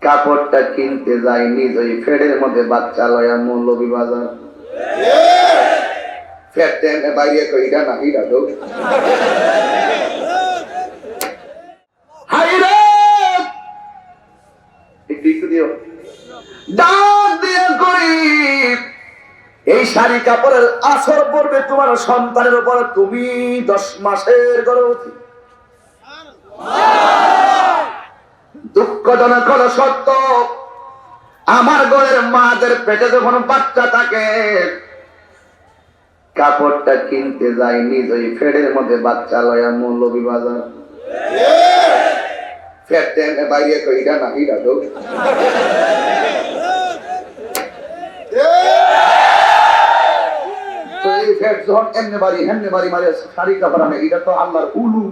কাপড়টা কিনতে যাই নিজেই ফেডের মধ্যে বাচ্চা লয়া মৌলভী বাজার ফেটতে বাইরে কইরা না হিরা দো হাইরে একটু দিও ডাক দিয়ে গরিব এই শাড়ি কাপড়ের আসর পড়বে তোমার সন্তানের উপর, তুমি 10 মাসের গর্ভবতী। দুঃখজনক হলো সত্য, আমার ঘরের মাদের পেটে যখন বাচ্চা থাকে কাপড়টা কিনতে যাই নিজেই ফেডের মধ্যে বাচ্চা লয়া মৌলভী বাজার ফেটতে বাইরে কইরা না হিরা দো এমনি বাড়ি হেমনি বাড়ি মারে শাড়ি কাপড় আনে, এটা তো আল্লাহর উলু।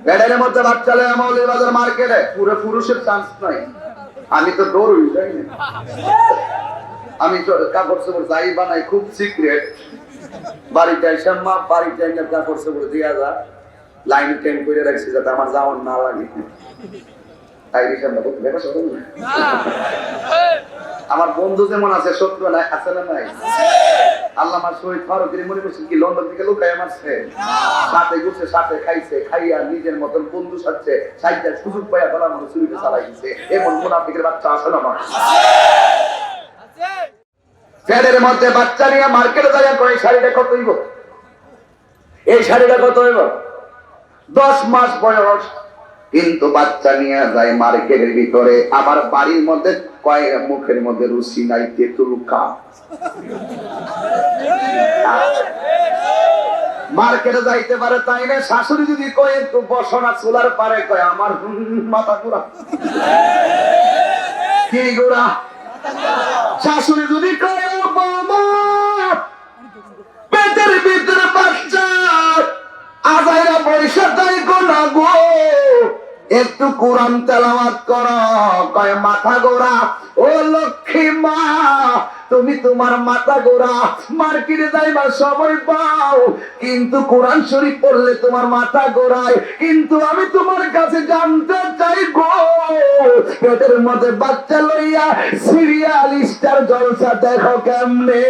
বেডের মধ্যে বাচ্চা লয়ে মৌলভী বাজার মার্কেটে পুরো পুরুষের চান্স নাই। আমি তো দৌড়ই যাই না, আমি কাপড় চোপড় যাই বানাই খুব সিক্রেট। বাড়িতে এসে মা বাড়িতে কাপড় চোপড় দিয়া যা লাইন টেন করে রাখছি যাতে আমার যাওয়ার না লাগে। আমার বন্ধু যেমন আছে শত্রু নাই, আছে না নাই? আল্লামা শহীদ ফারুকের মনে করছেন কি লন্ডন থেকে লুকায় মারছে, সাথে ঘুরছে সাথে খাইছে, খাইয়া নিজের মতন বন্ধু সাথে সাইডটা সুযোগ পাইয়া বলার মতো চুরিতে চালাইছে। এমন মুনাফিকের বাচ্চা আসলে আমার ফ্যানের মধ্যে বাচ্চা নিয়ে মার্কেটে যায় করে শাড়িটা কত হইব? এই শাড়িটা কত হইব? 10 মাস বয়স, কিন্তু বাচ্চা নিয়ে যায় মার্কেটের ভিতরে। আমার বাড়ির মধ্যে কয়েক মুখের মধ্যে রুচি নাই, তেঁতুল খা। মার্কেটে যাইতে পারে তাই না, শাশুড়ি যদি কয়ে একটু বসনা চুলার পারে কয় আমার মাথা ঘোরা কি ঘোরা। শাশুড়ি যদি কয়ে পেটের ভিতরে বাচ্চা আজাইরা পয়সা তাই গোনা গো, একটু কোরআন তেলাওয়াত করো, কয় মাথা গোড়া। ও লক্ষ্মী মা, তুমি তোমার মাথা গোড়া মার্কেটে যাইবার সময় পাও, কিন্তু কোরআন শরীফ পড়লে তোমার মাথা গোড়ায়। কিন্তু আমি তোমার কাছে জানতে চাই গো, পেটের মধ্যে বাচ্চা লইয়া সিরিয়াল স্টার জলসা দেখো কেমনে?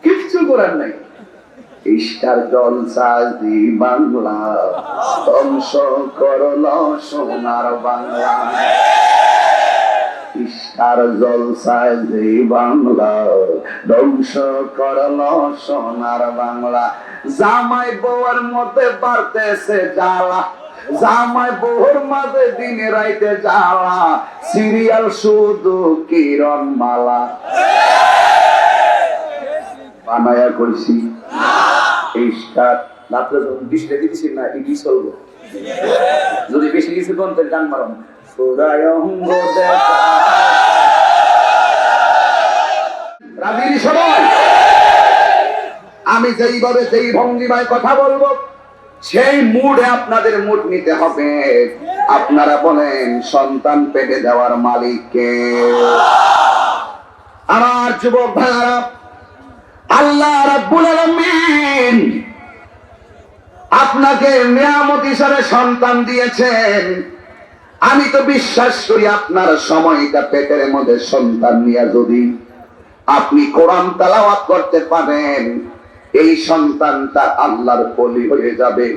কিচ্ছু করার নাই। স্টার জলসা জি বাংলা ধ্বংস করল সোনার বাংলা। স্টার জলসা জি বাংলা ধ্বংস করল সোনার বাংলা। জামাই বউয়ের মধ্যে বাড়তেছে জ্বালা, জামাই বউর মাঝে দিনে রাইতে জ্বালা, সিরিয়াল শুধু কিরণ মালা। বানায়া করছি যদি বেশি কিছু করতে গান মারম আমি যেইভাবে যেই ভঙ্গিমায় কথা বলবো সেই মুডে আপনাদের মুড নিতে হবে। আপনারা বলেন সন্তান পেটে দেওয়ার মালিককে? আমার যুবক ভাইরা, আল্লাহ রাব্বুল আলামিন আপনাকে নিয়ামত হিসেবে সন্তান দিয়েছেন। আমি তো বিশ্বাস করি আপনার সময়টা পেটের মধ্যে সন্তান নিয়ে যদি আপনি কোরআন তেলাওয়াত করতে পারেন, এই সন্তানটা আল্লাহর ওলি হয়ে যাবে।